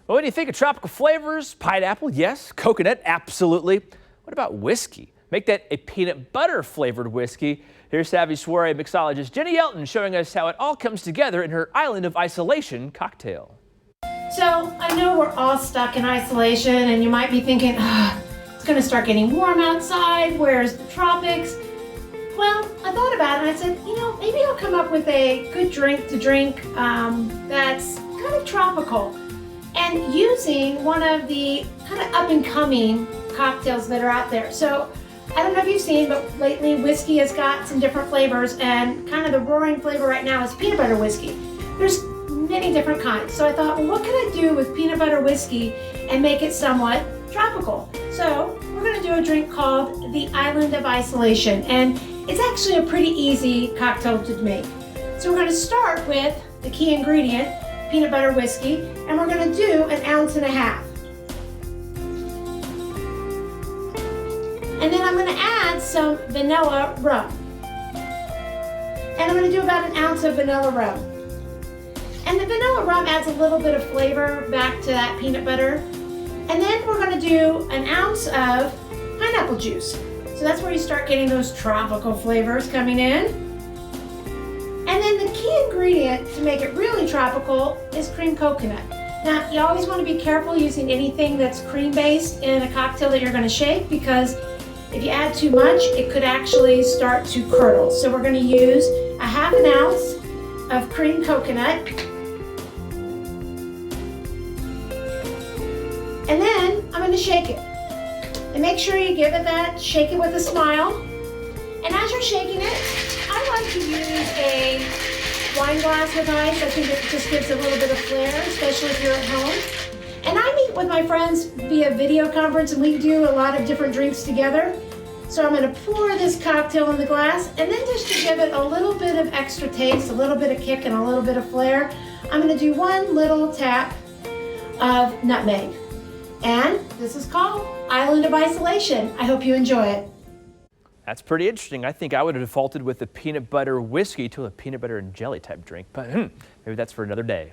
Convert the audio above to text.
Well, when you think of tropical flavors, pineapple, yes. Coconut, absolutely. What about whiskey? Make that a peanut butter flavored whiskey. Here's Savvy Soiree mixologist Jeni Yelton showing us how it all comes together in her Island of Isolation cocktail. So I know we're all stuck in isolation and you might be thinking, it's going to start getting warm outside. Where's the tropics? Well, I thought about it and I said, maybe I'll come up with a good drink to drink that's kind of tropical. And using one of the kind of up-and-coming cocktails that are out there. So I don't know if you've seen, but lately whiskey has got some different flavors, and kind of the roaring flavor right now is peanut butter whiskey. There's many different kinds. So I thought, well, what can I do with peanut butter whiskey and make it somewhat tropical? So we're going to do a drink called the Island of Isolation, and it's actually a pretty easy cocktail to make. So we're going to start with the key ingredient, peanut butter whiskey, and we're going to do 1.5 ounces. And then I'm going to add some vanilla rum. And I'm going to do about 1 ounce of vanilla rum. And the vanilla rum adds a little bit of flavor back to that peanut butter. And then we're going to do 1 ounce of pineapple juice. So that's where you start getting those tropical flavors coming in. And then the key ingredient to make it really tropical is cream coconut. Now, you always want to be careful using anything that's cream-based in a cocktail that you're going to shake, because if you add too much, it could actually start to curdle. So we're going to use 1/2 ounce of cream coconut. And then I'm going to shake it. And make sure you give it that, shake it with a smile. And as you're shaking it, I like to use a wine glass with ice. I think it just gives a little bit of flair, especially if you're at home. And I meet with my friends via video conference, and we do a lot of different drinks together. So I'm going to pour this cocktail in the glass, and then just to give it a little bit of extra taste, a little bit of kick, and a little bit of flair, I'm going to do 1 little tap of nutmeg. And this is called Island of Isolation. I hope you enjoy it. That's pretty interesting. I think I would have defaulted with the peanut butter whiskey to a peanut butter and jelly type drink, but maybe that's for another day.